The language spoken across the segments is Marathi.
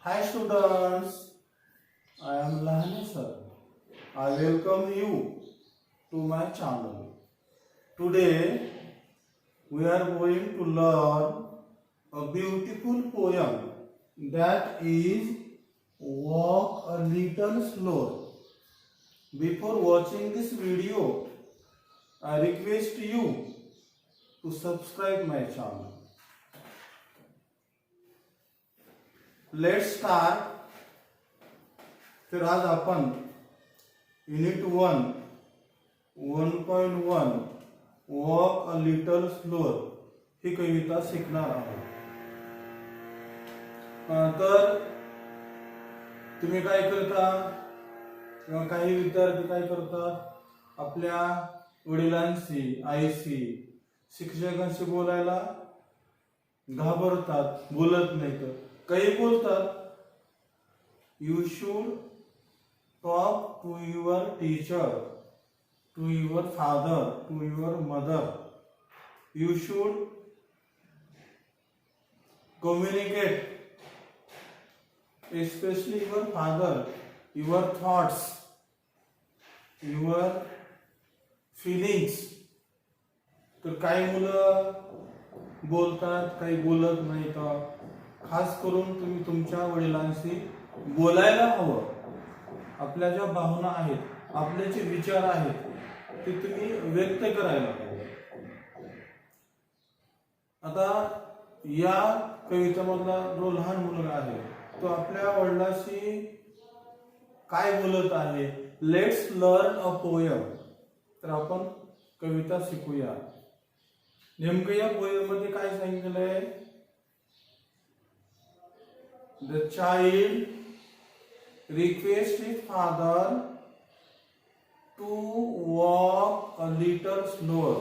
Hi students, I am Lahani sir. I welcome you to my channel. Today we are going to learn a beautiful poem that is Walk a Little Slower. Before watching this video, I request you to subscribe my channel. Let's start. तर आज आपण unit 1.1 walk a little slower ही कविता शिकणार आहोत. तर तुम्ही काय करता किंवा काही विद्यार्थी काय करतात, आपल्या वडिलांशी, आईशी, शिक्षकांशी बोलायला घाबरतात, बोलत नाहीत. काही बोलतात, you should talk to your teacher, to your father, to your mother. You should communicate, especially your father, your thoughts, your feelings. तर काही मुलं बोलतात, काही बोलत नाहीत. खास करून तुम्ही तुमच्या वडिलांशी बोलायला हवं. आपल्या ज्या भावना आहेत, आपले जे विचार आहेत, ते तुम्ही व्यक्त करायला हवं. आता या कवितेमधला जो लहान मुलगा आहे, तो आपल्या वडिलांशी काय बोलत आहे. Let's learn a poem. तर आपण कविता शिकूया. नेमकं या पोयम मध्ये काय सांगितलंय. The child requests his father to walk a little slower.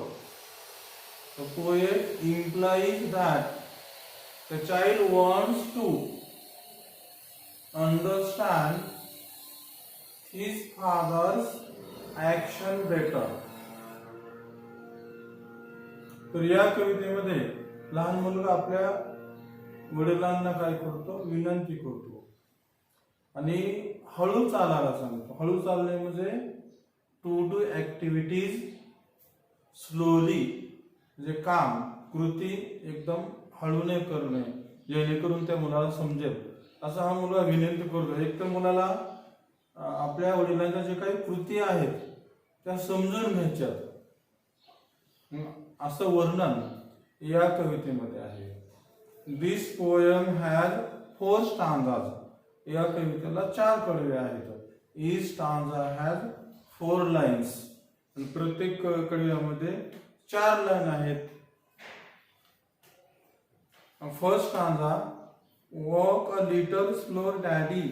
The poet implies that the child wants to understand his father's action better. तर या कवितेमध्ये लहान मुलगा आपल्या वडिलांना काय करतो, विनंती करतो आणि हळू चालायला सांगतो. हळू चालणे म्हणजे टू डू ऍक्टिव्हिटीज स्लोली, म्हणजे काम, कृती एकदम हळूने करणे, जेणेकरून त्या मुलाला समजेल. असा हा मुलगा विनंती करतो. एक तर मुलाला आपल्या वडिलांच्या जे काही कृती आहेत त्या समजून घ्यायच्या, असं वर्णन या कवितेमध्ये आहे. This poem has 4 stanzas. या कवितेला 4 कडवे आहेत. Each stanza has 4 lines. आणि प्रत्येक कडव्यामध्ये 4 लाईन आहेत. First stanza, walk a little slower daddy,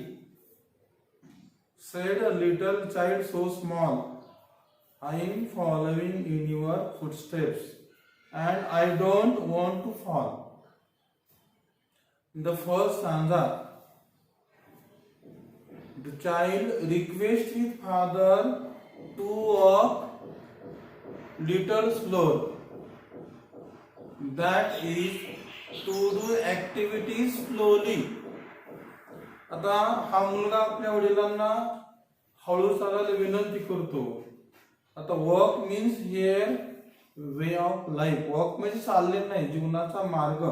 said a little child so small, I am following in your footsteps and I don't want to fall. In the first stanza, the child requests his father to walk little slower. That is to do activities slowly. आता हा मुलगा आपल्या वडिलांना हळू चालायला विनंती करतो. आता walk means here way of life. Walk म्हणजे चालले नाही, जीवनाचा मार्ग.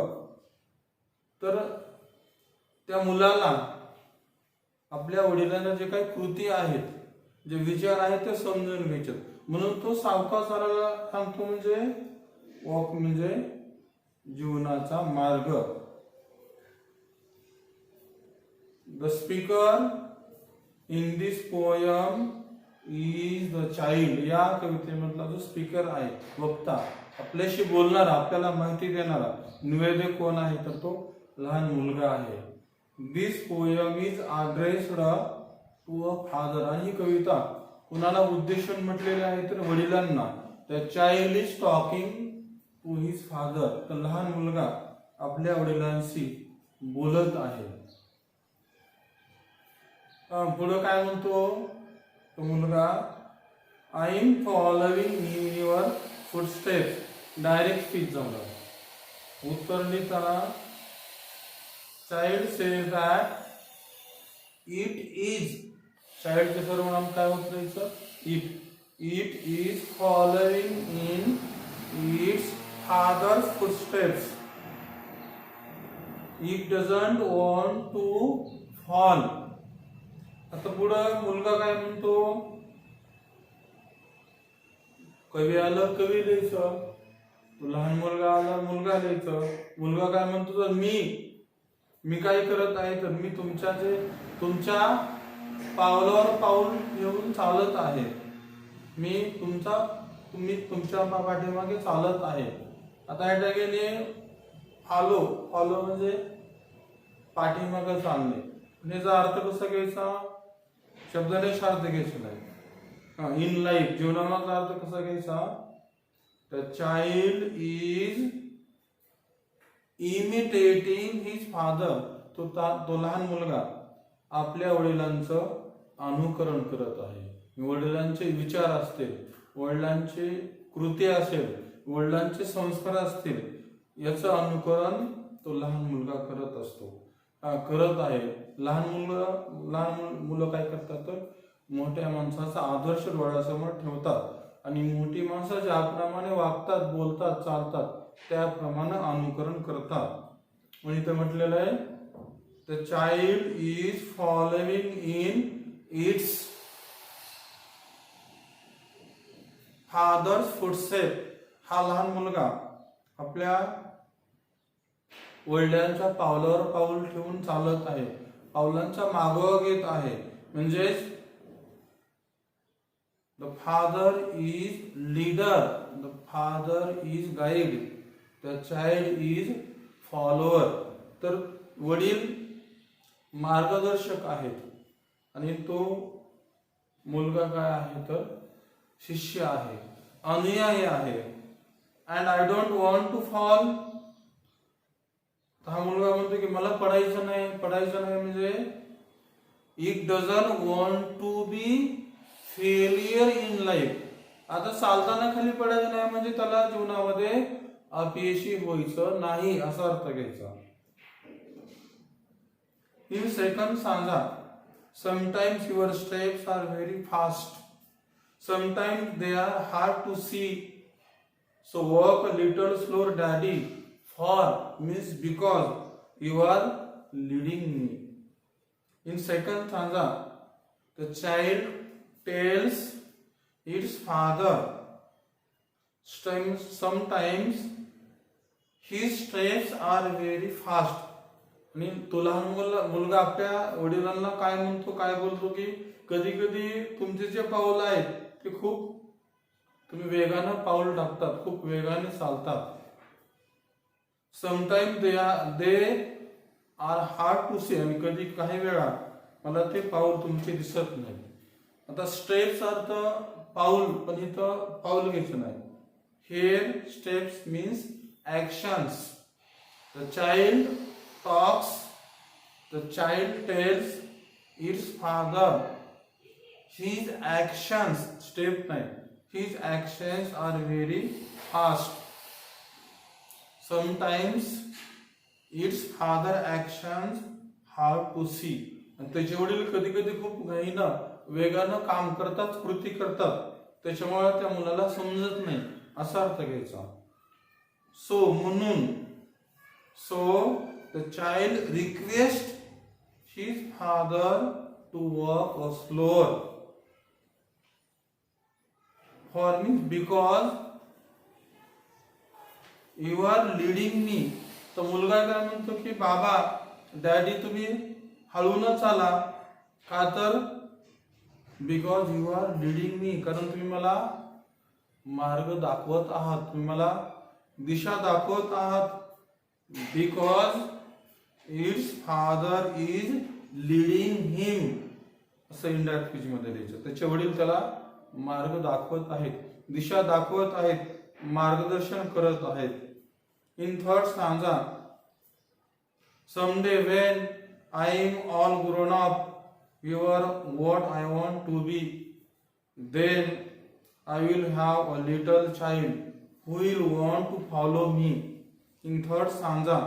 तर त्या मुलाला आपल्या वडिलांना जे काही कृती आहेत, जे विचार आहेत, ते समजून घ्यायचे. म्हणून तो सावकाश चालायला सांगतो. म्हणजे वॉक म्हणजे जीवनाचा मार्ग. The speaker in this poem is the child. या कवितेमधला जो स्पीकर आहे, वक्ता, आपल्याशी बोलणारा, आपल्याला माहिती देणारा, निवेदक कोण आहे, तर तो लहान मुलगा आहे. This poem is addressed to a father. आणि ही कविता कुणाला उद्देशून म्हटलेली आहे, तर वडिलांना. The child is talking to his father. तर लहान मुलगा आपल्या वडिलांशी बोलत आहे. पुढे काय म्हणतो तो मुलगा, I am following in your footsteps. Direct speech झालं. उत्तर देताना child says that it is चाइल्डचे सर्वनाम काय वापरायचं? It is following in its father's footsteps. It doesn't want to fall. आता पुढं मुलगा काय म्हणतो? कवी आलं कवी लिहायचं, लहान मुलगा आला मुलगा लिहायचं. मुलगा काय म्हणतो? तर मी काय करत आहे? तर मी तुमच्या पावलावर पाऊल घेऊन चालत आहे. तुम्ही तुमच्या पाठीमागे चालत आहे. आता या ठिकाणी फॉलो म्हणजे पाठीमागे चालणे. याचा अर्थ कसा घ्यायचा? शब्दाने अर्थ घ्यायचा नाही. इन लाईफ जीवनाचा अर्थ कसा घ्यायचा? The child is imitating his father. तो लहान मुलगा आपल्या वडिलांचं अनुकरण करत आहे. वडिलांचे विचार असतील, वडिलांचे कृती असेल, वडिलांचे संस्कार असतील, याचं अनुकरण तो लहान मुलगा करत आहे. लहान मुलं काय करतात? तर मोठ्या माणसाचा आदर्श डोळ्यासमोर ठेवतात आणि मोठी माणसं ज्याप्रमाणे वागतात, बोलतात, चालतात त्याप्रमाणे अनुकरण करतात. म्हणून इथे म्हटलेलं आहे the child is following in its father's footstep. हा लहान मुलगा आपल्या वडिलांच्या पावलावर पाऊल ठेवून चालत आहे, पावलांचा मागोवा घेत आहे. म्हणजेच the father is leader, the father is guide, the child is follower. तर वडील मार्गदर्शक आहेत आणि तो मुलगा काय आहे? तर शिष्य आहे, अनुयायी आहे. And I don't want to fall. हा मुलगा म्हणतो की मला पडायचं नाही म्हणजे it doesn't want to be failure in life. आता चालताना खाली पडायचं नाही म्हणजे त्याला जीवनामध्ये अपयशी व्हायचं नाही असा अर्थ घ्यायचा. इन सेकंड सांगा, sometimes your steps are very fast, sometimes they are hard to see, so walk a little slower daddy, for means because you are leading me. In second सांगा, the child tells its father sometimes his steps are very fast. आणि तो लहान मुलगा आपल्या वडिलांना काय म्हणतो, काय बोलतो की कधी कधी तुमचे जे पाऊल आहेत ते तुम्ही वेगानं पाऊल टाकतात, खूप वेगाने चालतात. Sometimes they are hard to see. आणि कधी काही वेळा मला ते पाऊल तुमचे दिसत नाही. आता स्टेप्स अर्थ पाऊल, पण इथं पाऊल घ्यायचं नाही. Here steps means actions. The child talks, the child tells its father his actions, step नाही, his actions are very fast. Sometimes its father actions hard to see. आणि त्याचे वडील कधी कधी खूप घाईनं वेगानं काम करतात, कृती करतात, त्याच्यामुळे त्या मुलाला समजत नाही असा अर्थ घ्यायचा. सो म्हणून, so the child request his father to walk a slower, for means because you are leading me. तर मुलगा काय म्हणतो की बाबा, डॅडी तुम्ही हळून चाला. का तर बिकॉज यू आर लीडिंग मी, कारण तुम्ही मला मार्ग दाखवत आहात, तुम्ही मला दिशा दाखवत आहात. Because its father is leading him, असं इंडायरेक्ट स्पीच मध्ये द्यायचं. त्याचे वडील त्याला मार्ग दाखवत आहेत, दिशा दाखवत आहेत, मार्गदर्शन करत आहेत. In third stanza, someday when I am all grown up, you are what I want to be, then I will have a little child who will want to follow me. In third stanza,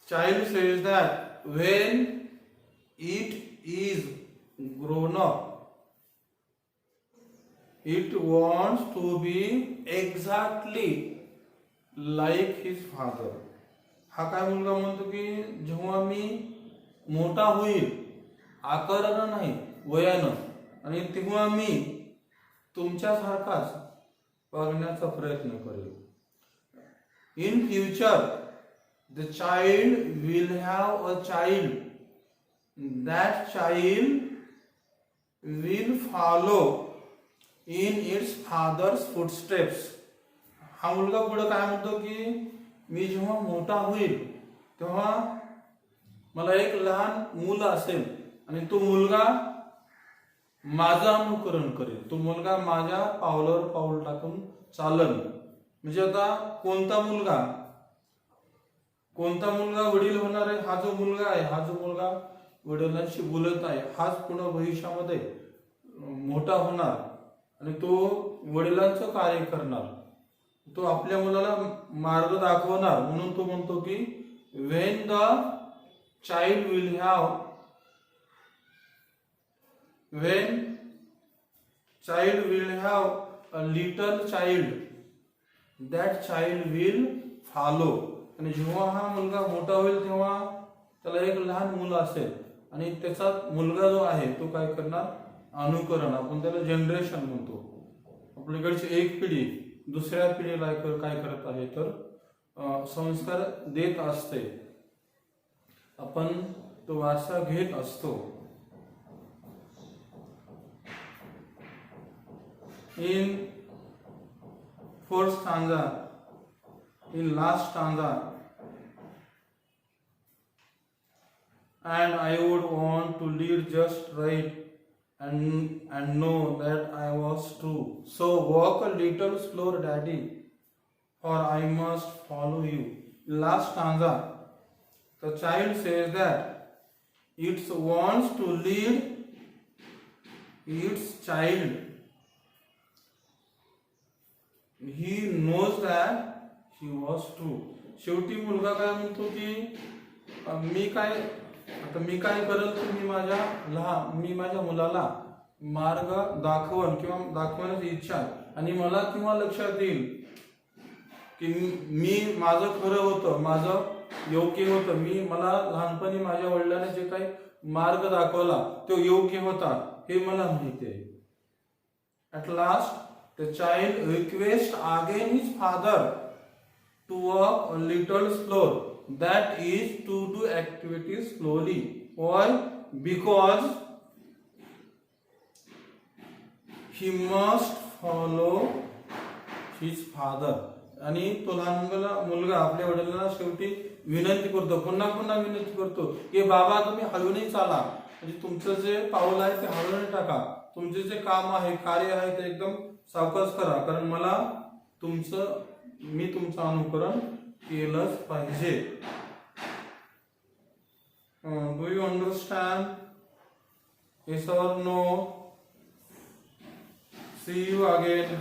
child says that when it is grown up, it wants to be exactly like his father. हा काय मुलगा म्हणतो की जेव्हा मी मोठा होईल, आकारानं नाही वयानं, आणि तेव्हा मी तुमच्यासारखाच वागण्याचा प्रयत्न करेल. In future the child will have a child, that child will follow in its father's footsteps. हा मुलगा पुढे काय म्हणतो की मी जेव्हा मोठा होईल तेव्हा मला एक लहान मूल असेल आणि तो मुलगा माझं अनुकरण करेल, तो मुलगा माझ्या पावलावर पाऊल टाकून चालेल. म्हणजे आता कोणता मुलगा वडील होणार आहे, हा जो मुलगा आहे, हा जो मुलगा वडिलांशी बोलत आहे, हाच पुन्हा भविष्यामध्ये मोठा होणार आणि तो वडिलांचं कार्य करणार, तो आपल्या मुलाला मार्ग दाखवणार. म्हणून तो म्हणतो की when the child will have a little child, that child will follow. आणि जेव्हा हा मुलगा मोठा होईल तेव्हा त्याला एक लहान मुलं असेल आणि त्याचा मुलगा जो आहे तो काय करणार, अनुकरण. आपण त्याला जनरेशन म्हणतो. आपल्याकडची एक पिढी दुसऱ्या पिढीला काय करत आहे तर संस्कार देत असते, आपण तो वारसा घेत असतो. In fourth stanza, in last stanza, and I would want to lead just right and know that I was true. So walk a little slower, Daddy, or I must follow you. Last stanza, the child says that it wants to lead its child. He knows that he was true. शेवटी मुलगा काय म्हणतो की मी काय करेल तर मी माझ्या मुलाला मार्ग दाखवण किंवा दाखवण्याची इच्छा, आणि मला किंवा लक्षात येईल की मी माझं खरं होतं, माझं योग्य होतं, मला लहानपणी माझ्या वडिलांनी जे काही मार्ग दाखवला तो योग्य होता हे मला माहिती आहे. At last the child requests again his father to walk a little slower, that is to do activities slowly. Why? Because he must follow his father. आणि तो लहान मुलगा आपल्या वडिलांना शेवटी विनंती करतो, पुन्हा विनंती करतो की बाबा तुम्ही हळूने चाला, म्हणजे तुमचं जे पाऊल आहे ते हळूने टाका, तुमचे जे काम आहे कार्य आहे ते एकदम सावकाश करा, कारण मी तुमचं अनुकरण केलंच पाहिजे. Do you understand? Yes or no? See you again.